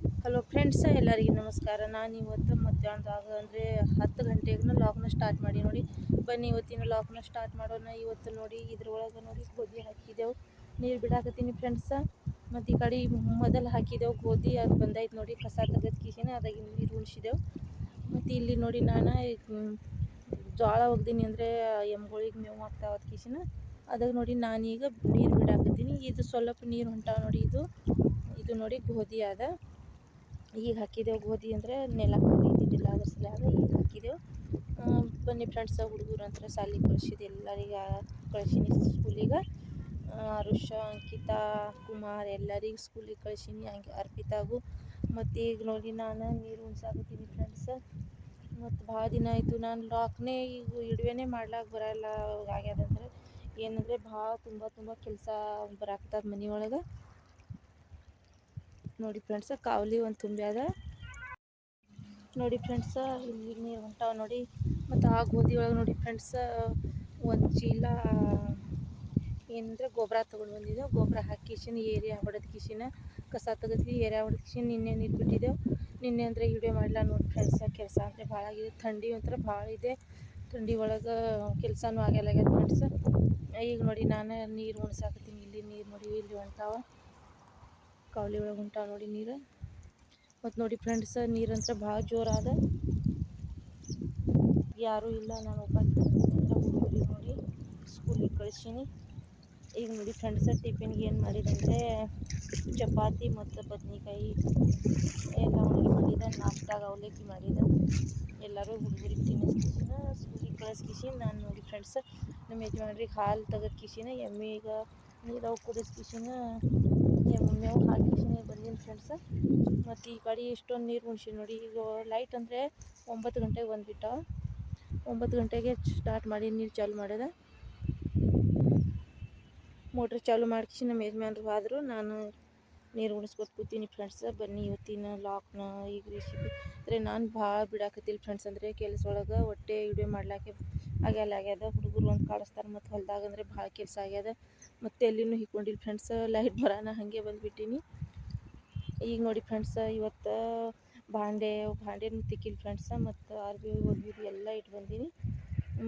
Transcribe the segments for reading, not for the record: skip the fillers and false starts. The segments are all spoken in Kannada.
ಹಲೋ ಫ್ರೆಂಡ್ಸ್, ಎಲ್ಲರಿಗೂ ನಮಸ್ಕಾರ. ನಾನು ಇವತ್ತು ಮಧ್ಯಾಹ್ನದಾಗ ಅಂದರೆ 10 ಗಂಟೆಗೆ ಲಾಗ್ನ ಸ್ಟಾರ್ಟ್ ಮಾಡಿ ನೋಡಿ. ಬನ್ನಿ ಇವತ್ತಿನ ಲಾಗ್ನ ಸ್ಟಾರ್ಟ್ ಮಾಡೋಣ. ಇವತ್ತು ನೋಡಿ ಇದ್ರೊಳಗೆ ನೋಡಿ ಗೋಧಿ ಹಾಕಿದೆವು, ನೀರು ಬಿಡಾಕತ್ತೀನಿ ಫ್ರೆಂಡ್ಸ. ಮತ್ತು ಈ ಕಡೆ ಮೊದಲು ಹಾಕಿದೆವು ಗೋಧಿ, ಅದು ಬಂದೈತೆ ನೋಡಿ. ಕಸ ತೆಗೆದು ಕಿಸಿನ ಅದಾಗಿ ನೀರು ಉಣಿಸಿದೆವು. ಮತ್ತು ಇಲ್ಲಿ ನೋಡಿ ನಾನು ಜೋಳ ಒಗ್ದೀನಿ, ಅಂದರೆ ಎಮ್ಗಳಿಗೆ ಮೇವು ಹಾಕ್ತಾವ ಅದು ಕಿಸಿನ. ಅದಾಗ ನೋಡಿ ನಾನೀಗ ನೀರು ಬಿಡಾಕತ್ತೀನಿ. ಇದು ಸ್ವಲ್ಪ ನೀರು ಹೊಂಟಾವ ನೋಡಿ. ಇದು ನೋಡಿ ಗೋಧಿ ಅದ. ಈಗ ಹಾಕಿದೆವು ಗೋಧಿ, ಅಂದರೆ ನೆಲ ಕಲಿತಿದ್ದಿಲ್ಲ ಅದ್ರ ಸಲುವಾಗಿ ಈಗ ಹಾಕಿದೆವು. ಬನ್ನಿ ಫ್ರೆಂಡ್ಸ, ಹುಡುಗರು ಅಂತ ಸಾಲಿಗೆ ಕಳಿಸಿದೆ, ಎಲ್ಲರಿಗೆ ಕಳಿಸೀನಿ ಸ್ಕೂಲಿಗೆ. ಆರುಷ, ಅಂಕಿತಾ, ಕುಮಾರ್ ಎಲ್ಲರಿಗೆ ಸ್ಕೂಲಿಗೆ ಕಳಿಸೀನಿ, ಹಂಗೆ ಅರ್ಪಿತಾಗೂ. ಮತ್ತು ಈಗ ನೋಡಿ ನಾನು ನೀರು ಉಣ್ಸಾಕತ್ತೀನಿ ಫ್ರೆಂಡ್ಸ. ಮತ್ತು ಭಾಳ ದಿನ ಆಯಿತು ನಾನು ಲಾಕ್ನೇ ಈಗ ಇಡುವೆನೇ ಮಾಡ್ಲಾಕೆ ಬರೋಲ್ಲ ಆಗ್ಯದಂದ್ರೆ. ಏನಂದರೆ ಭಾಳ ತುಂಬ ಕೆಲಸ ಬರಾಕ್ತದ ಮನೆಯೊಳಗೆ ನೋಡಿ ಫ್ರೆಂಡ್ಸ. ಕಾವಲಿ ಒಂದು ತುಂಬ್ಯಾದ ನೋಡಿ ಫ್ರೆಂಡ್ಸ. ಇಲ್ಲಿ ನೀರು ಹೊಂಟಾವ ನೋಡಿ. ಮತ್ತು ಆ ಗೋಧಿ ಒಳಗೆ ನೋಡಿ ಫ್ರೆಂಡ್ಸ ಒಂದು ಚೀಲ ಏನಂದರೆ ಗೊಬ್ಬರ ತೊಗೊಂಡು ಬಂದಿದ್ದೆವು. ಗೊಬ್ಬರ ಹಾಕಿ ಕಿಶಿನ ಏರಿಯಾ ಹೊಡೆದು ಕಿಶಿನ ಕಸ ತೆಗೆದ್ವಿ, ಏರಿಯಾ ಹೊಡೆದು ಕಿಶಿನ ನಿನ್ನೆ ನೀರು ಬಿಟ್ಟಿದ್ದೆವು. ನಿನ್ನೆ ಅಂದರೆ ವಿಡಿಯೋ ಮಾಡಲ್ಲ ನೋಡಿ ಫ್ರೆಂಡ್ಸ. ಕೆಲಸ ಅಂದರೆ ಭಾಳ ಆಗಿದೆ, ಥಂಡಿ ಒಂಥರ ಭಾಳ ಇದೆ. ಥಂಡಿ ಒಳಗೆ ಕೆಲಸನೂ ಆಗ್ಯಾದ ಫ್ರೆಂಡ್ಸ. ಈಗ ನೋಡಿ ನಾನು ನೀರು ಉಣ್ಸಾಕತ್ತೀನಿ. ಇಲ್ಲಿ ನೀರು ನೋಡಿ ಇಲ್ಲಿ ಹೊಂಟಾವ, ಕಾವಲಿ ಒಳಗೆ ಹೊಂಟಾವ ನೋಡಿ ನೀರು. ಮತ್ತು ನೋಡಿ ಫ್ರೆಂಡ್ಸ, ನೀರಂತ್ರ ಭಾಳ ಜೋರಾದ, ಯಾರೂ ಇಲ್ಲ, ನಾನು ಒಬ್ಬಾಕಿ ಹುಡುಗರಿಗೆ ನೋಡಿ ಸ್ಕೂಲಿಗೆ ಕಳಿಸೀನಿ. ಈಗ ನೋಡಿ ಫ್ರೆಂಡ್ಸ, ಟಿಫಿನ್ಗೆ ಏನು ಮಾಡಿದಂದರೆ ಚಪಾತಿ ಮತ್ತು ಬದ್ನೆಕಾಯಿ ಎಲ್ಲ ಮಾಡಿದ. ನಾಷ್ಟಾಗ ಅವಲಕ್ಕಿ ಮಾಡಿದ. ಎಲ್ಲರೂ ಹುಡುಗರಿಗೆ ತಿನ್ನಿಸ್ಕಿಸಿನ ಸ್ಕೂಲಿಗೆ ಕಳಿಸ್ಕಿಸಿನ ನಾನು ನೋಡಿ ಫ್ರೆಂಡ್ಸ ನಮ್ಮ ಯಜಮಾನ್ರಿಗೆ ಹಾಲು ತೆಗೆದು ಕಿಸಿನ ಎಮ್ಮಿಗೆ ನೀರು ಕುದಿಸ್ಕಿಸಿನ ಮೇವು ಹಾಕಿಸಿನ ಬಂದೀನಿ ಫ್ರೆಂಡ್ಸ. ಮತ್ತು ಈ ಕಡೆ ಇಷ್ಟೊಂದು ನೀರು ಉಣ್ಸಿ ನೋಡಿ. ಈಗ ಲೈಟ್ ಅಂದರೆ 9 ಗಂಟೆಗೆ ಬಂದುಬಿಟ್ಟ. 9 ಗಂಟೆಗೆ ಸ್ಟಾರ್ಟ್ ಮಾಡಿ ನೀರು ಚಾಲು ಮಾಡಿದೆ. ಮೋಟ್ರ್ ಚಾಲು ಮಾಡ್ಕಿಸಿ ನಮ್ಮ ಯಜಮಾನ್ರು ಆದರು, ನಾನು ನೀರು ಉಣಿಸ್ಕೊತ ಕೂತೀನಿ ಫ್ರೆಂಡ್ಸ. ಬನ್ನಿ ಇವತ್ತಿನ ಲಾಕ್ನ ಈಗ ರೆಸಿಪಿ ಅಂದರೆ ನಾನು ಭಾಳ ಬಿಡಾಕತ್ತಿಲ್ಲ ಫ್ರೆಂಡ್ಸ್. ಅಂದರೆ ಕೆಲಸ ಒಳಗೆ ಹೊಟ್ಟೆ ವಿಡಿಯೋ ಮಾಡ್ಲಿಕ್ಕೆ ಆಗ್ಯದ. ಹುಡುಗರು ಒಂದು ಕಾಡಿಸ್ತಾರೆ, ಮತ್ತು ಹೊಲ್ದಾಗ ಅಂದರೆ ಭಾಳ ಕೆಲಸ ಆಗ್ಯದ. ಮತ್ತು ಎಲ್ಲಿನೂ ಹಿಕ್ಕೊಂಡಿಲ್ಲ ಫ್ರೆಂಡ್ಸ. ಲೈಟ್ ಬರೋಣ ಹಾಗೆ ಬಂದುಬಿಟ್ಟಿನಿ. ಈಗ ನೋಡಿ ಫ್ರೆಂಡ್ಸ, ಇವತ್ತು ಭಾಂಡೆನೂ ತಿಕ್ಕಿಲ್ಲ ಫ್ರೆಂಡ್ಸ. ಮತ್ತು ಅರ್ಬಿ ಒಗಿದು ಎಲ್ಲ ಇಟ್ಟು ಬಂದೀನಿ.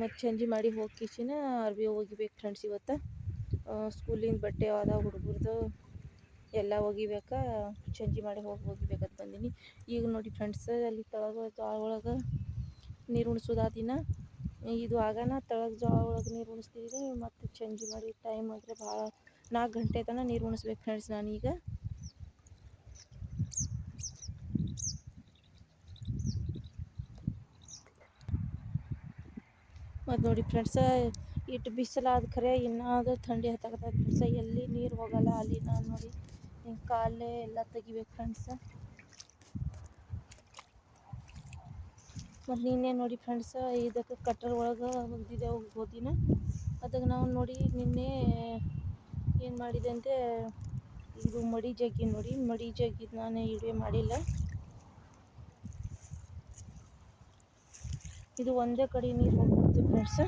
ಮತ್ತು ಚಂಜಿ ಮಾಡಿ ಹೋಗಿ ಕಿಸಿನ ಅರ್ಬಿ ಒಗಿಬೇಕು ಫ್ರೆಂಡ್ಸ್. ಇವತ್ತು ಸ್ಕೂಲಿನ ಬಟ್ಟೆ ಆದ ಹುಡುಗರದು ಎಲ್ಲ ಒಗಿಬೇಕಾ, ಚಂಜಿ ಮಾಡಿ ಒಗಿಬೇಕಂತ ಬಂದೀನಿ. ಈಗ ನೋಡಿ ಫ್ರೆಂಡ್ಸ, ಅಲ್ಲಿ ತಳಗ ಜೋಳ ಒಳಗೆ ನೀರು ಉಣಿಸೋದಾದಿನ. ಇದು ಆಗಾನ ತಳಗ ಜೋಳ ಒಳಗೆ ನೀರು ಉಣಿಸ್ತಿದ್ದೀನಿ. ಮತ್ತು ಚಂಜಿ ಮಾಡಿ ಟೈಮ್ ಅಂದರೆ ಭಾಳ 4 ಗಂಟೆ ತನಕ ನೀರು ಉಣಿಸ್ಬೇಕು ಫ್ರೆಂಡ್ಸ್ ನಾನೀಗ. ಮತ್ತು ನೋಡಿ ಫ್ರೆಂಡ್ಸ, ಇಟ್ಟು ಬಿಸಿಲಾದ ಖರೆ ಇನ್ನಾದರೂ ಥಂಡಿ ಹತ್ತಾಕತ್ತದ ಫ್ರೆಂಡ್ಸ. ಎಲ್ಲಿ ನೀರು ಹೋಗಲ್ಲ ಅಲ್ಲಿ ನಾನು ನೋಡಿ ಹಿಂಗೆ ಕಾಲೇ ಎಲ್ಲ ತೆಗಿಬೇಕು ಫ್ರೆಂಡ್ಸ. ಮತ್ತು ನಿನ್ನೆ ನೋಡಿ ಫ್ರೆಂಡ್ಸ, ಇದಕ್ಕೆ ಕಟ್ಟರ್ ಒಳಗೆ ಒಗ್ದಿದ್ದೆವು ಗೋಧಿನ. ಅದಕ್ಕೆ ನಾವು ನೋಡಿ ನಿನ್ನೆ ಏನು ಮಾಡಿದೆ ಅಂದರೆ, ಇದು ಮಡಿ ಜಗ್ಗಿ ನೋಡಿ, ಮಡಿ ಜಗ್ಗಿದ್ದು ನಾನು ವಿಡಿಯೋ ಮಾಡಿಲ್ಲ. ಇದು ಒಂದೇ ಕಡೆ ನೀರು ಹೋಗ್ಬಿಡ್ತು ಫ್ರೆಂಡ್ಸ.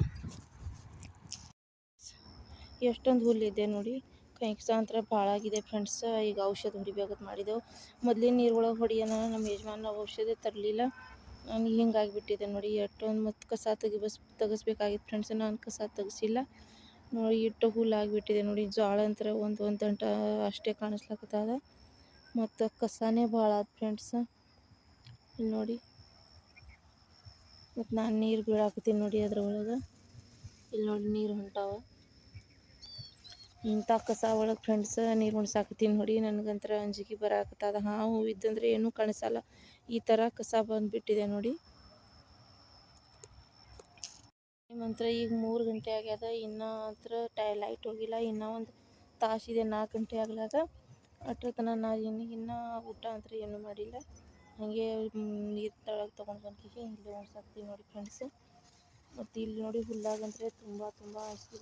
ಎಷ್ಟೊಂದು ಹುಲ್ಲಿದೆ ನೋಡಿ. ಕೈಕ್ಸ ಅಂತ ಭಾಳ ಆಗಿದೆ ಫ್ರೆಂಡ್ಸ. ಈಗ ಔಷಧ ಹೊಡಿಬೇಕಂತ ಮಾಡಿದೆವು. ಮೊದಲಿನ ನೀರು ಒಳಗೆ ಹೊಡಿಯೋಣ, ನಮ್ಮ ಯಜಮಾನ ಔಷಧ ತರಲಿಲ್ಲ. ನನಗೆ ಹಿಂಗಾಗಿಬಿಟ್ಟಿದೆ ನೋಡಿ. ಎಷ್ಟೊಂದು ಮತ್ತು ಕಸ ತೆಗಿಸ್ಬೇಕಾಗಿತ್ತು ಫ್ರೆಂಡ್ಸ್. ನಾನು ಕಸ ತೆಗೆಸಿಲ್ಲ ನೋಡಿ. ಇಟ್ಟು ಹುಲ್ಲಾಗಿಬಿಟ್ಟಿದೆ ನೋಡಿ. ಜೋಳ ಅಂತ ಒಂದು ದಂಟ ಅಷ್ಟೇ ಕಾಣಿಸ್ಲಕ್ಕತ್ತದ. ಮತ್ತು ಕಸನೇ ಭಾಳ ಆದ ಫ್ರೆಂಡ್ಸ. ಇಲ್ಲಿ ನೋಡಿ. ಮತ್ತು ನಾನು ನೀರು ಬೀಳಾಕತ್ತೀನಿ ನೋಡಿ ಅದ್ರೊಳಗೆ. ಇಲ್ಲಿ ನೋಡಿ ನೀರು ಹೊಂಟಾವ. ಇಂಥ ಕಸ ಒಳಗೆ ಫ್ರೆಂಡ್ಸ ನೀರು ಉಣ್ಸಾಕತ್ತೀನಿ ನೋಡಿ. ನನಗಂತರ ಅಂಜಿಕೆ ಬರಾಕತ್ತದ. ಹಾವು ಇದ್ದಂದ್ರೆ ಏನೂ ಕಾಣಿಸಲ್ಲ, ಈ ಥರ ಕಸ ಬಂದುಬಿಟ್ಟಿದೆ ನೋಡಿ. ಮಂತ್ರ ಈಗ 3 ಗಂಟೆ ಆಗ್ಯದ, ಇನ್ನೂ ಅಂತರ ಲೈಟ್ ಹೋಗಿಲ್ಲ. ಇನ್ನೂ ಒಂದು ತಾಸಿದೆ 4 ಗಂಟೆ ಆಗ್ಲಾಗ. ಅಷ್ಟರ ತನಕ ನಾನು ಇನ್ನೂ ಊಟ ಅಂತ ಏನೂ ಮಾಡಿಲ್ಲ. ಹಾಗೆ ನೀರು ತಳಗೆ ತೊಗೊಂಡು ಬಂದಿದ್ದೆ, ಇಲ್ಲಿ ಉಣ್ಸಾಕ್ತೀನಿ ನೋಡಿ ಫ್ರೆಂಡ್ಸ್. ಮತ್ತು ಇಲ್ಲಿ ನೋಡಿ ಹುಲ್ಲಾಗಂದ್ರೆ ತುಂಬ ಅಂಜಿಕೆ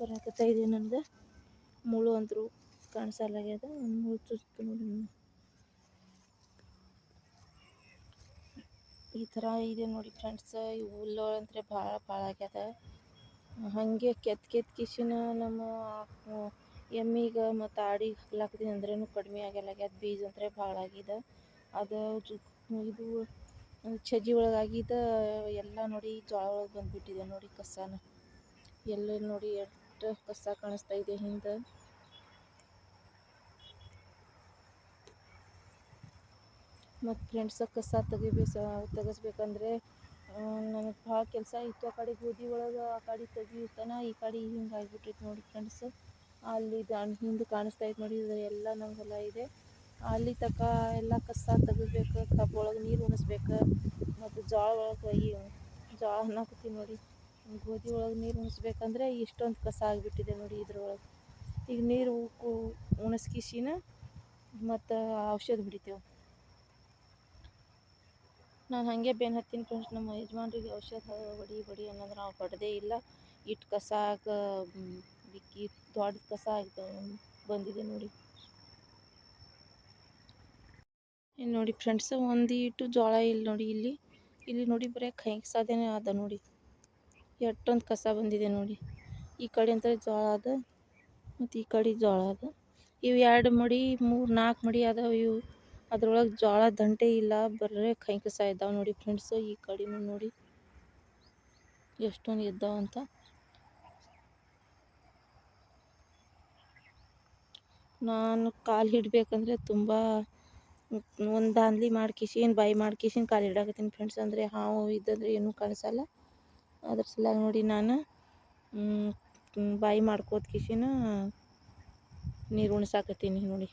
ಬರಾಕತ್ತ ಇದೆ ನನಗೆ. ಮುಳ್ಳು ಅಂತರೂ ಕಾಣಿಸಲ್ಲಾಗ್ಯದ. ಒಂದು ಮುಳ್ಳು ಚುಚ್ತು ನೋಡಿ. ಈ ಥರ ಇದೆ ನೋಡಿ ಫ್ರೆಂಡ್ಸ. ಈ ಹುಲ್ಲು ಅಂದರೆ ಭಾಳ ಆಗ್ಯದ. ಹಾಗೆ ಕೆತ್ತಿ ಕಿಶಿನ ನಮ್ಮ ಎಮ್ಮಿಗೆ ಮತ್ತು ಆಡಿಗೆ ಹಾಕ್ಲಾಕ್ತೀನಿ ಅಂದ್ರೂ ಕಡಿಮೆ ಆಗ್ಯದ. ಬೀಜ ಅಂದರೆ ಭಾಳ ಆಗಿದೆ. ಅದು ಇದು ಚಜ್ಜಿ ಒಳಗಾಗಿದ್ದ ಎಲ್ಲ ನೋಡಿ ಜೋಳ ಒಳಗೆ ಬಂದುಬಿಟ್ಟಿದೆ ನೋಡಿ ಕಸನ. ಎಲ್ಲ ನೋಡಿ ಎಷ್ಟು ಕಸ ಕಾಣಿಸ್ತಾ ಇದೆ ಹಿಂದೆ. ಮತ್ತು ಫ್ರೆಂಡ್ಸ ಕಸ ತೆಗಿಸ್ಬೇಕಂದ್ರೆ ನನಗೆ ಭಾಳ ಕೆಲಸ ಇತ್ತು. ಆ ಕಡೆ ಗೋಧಿ ಒಳಗೆ ಆ ಕಡೆ ತೆಗಿತಾನ ಈ ಕಡೆ ಹಿಂಗೆ ಆಗಿಬಿಟ್ಟೈತೆ ನೋಡಿ ಫ್ರೆಂಡ್ಸ್. ಅಲ್ಲಿ ಹಿಂದೆ ಕಾಣಿಸ್ತಾ ಐತೆ ನೋಡಿ, ಇದು ಎಲ್ಲ ನಮ್ಮ ಹೊಲ ಇದೆ. ಅಲ್ಲಿ ತನಕ ಎಲ್ಲ ಕಸ ತೆಗಿಬೇಕು, ಕಬ್ಬೊಳಗೆ ನೀರು ಉಣಿಸ್ಬೇಕು. ಮತ್ತು ಜೋಳ ಒಳಗೆ ಜೋಳ ಅನ್ನಕತ್ತೀನಿ ನೋಡಿ, ಗೋಧಿ ಒಳಗೆ ನೀರು ಉಣಿಸ್ಬೇಕಂದ್ರೆ ಇಷ್ಟೊಂದು ಕಸ ಆಗಿಬಿಟ್ಟಿದೆ ನೋಡಿ ಇದ್ರೊಳಗೆ. ಈಗ ನೀರು ಉಣಿಸ್ಕಿಸಿನ ಮತ್ತು ಔಷಧ ಹೊಡಿತೇವೆ. ನಾನು ಹಾಗೆ ಬೆನ್ನು ಹತ್ತೀನಿ ಫ್ರೆಂಡ್ಸ್. ನಮ್ಮ ಯಜಮಾನ್ರಿಗೆ ಔಷಧ ಹೊಡಿ ಅನ್ನೋದು ನಾವು ಹೊಡೆದೇ ಇಲ್ಲ. ಇಟ್ಟು ಕಸ ಬಿಕ್ಕಿ ದೊಡ್ಡ ಕಸ ಬಂದಿದೆ ನೋಡಿ. ನೋಡಿ ಫ್ರೆಂಡ್ಸ್, ಒಂದೀಟು ಜೋಳ ಇಲ್ಲ ನೋಡಿ. ಇಲ್ಲಿ ನೋಡಿ ಬರೀ ಕೈಸಾದೇನೆ ಅದ ನೋಡಿ, ಎಷ್ಟೊಂದು ಕಸ ಬಂದಿದೆ ನೋಡಿ. ಈ ಕಡೆ ಅಂತ ಜೋಳ ಅದ ಮತ್ತು ಈ ಕಡೆ ಜೋಳ ಅದ. ಇವು 2 ಮಡಿ 3-4 ಮಡಿ ಅದಾವ. ಇವು ಅದ್ರೊಳಗೆ ಜೋಳ ದಂಟೆ ಇಲ್ಲ, ಬರೀ ಕೈ ಕಸ ಇದ್ದಾವೆ ನೋಡಿ ಫ್ರೆಂಡ್ಸ್. ಈ ಕಡೆನೂ ನೋಡಿ ಎಷ್ಟೊಂದು ಇದ್ದಾವಂತ. ನಾನು ಕಾಲು ಹಿಡಬೇಕಂದ್ರೆ ತುಂಬ ಒಂದು ದಾಂದ್ಲಿ ಮಾಡ್ಕಿಸಿನ್ ಬಾಯಿ ಮಾಡ್ಕಿಸಿನ್ ಕಾಲು ಹಿಡಾಕತ್ತೀನಿ ಫ್ರೆಂಡ್ಸ್. ಅಂದರೆ ಹಾವು ಇದ್ದಂದ್ರೆ ಏನೂ ಕಾಣಿಸಲ್ಲ. ಅದ್ರ ಸಲುವಾಗಿ ನೋಡಿ ನಾನು ಬಾಯಿ ಮಾಡ್ಕೋತ ಕಿಸಿನ ನೀರು ಉಣಿಸಾಕತ್ತೀನಿ ನೋಡಿ.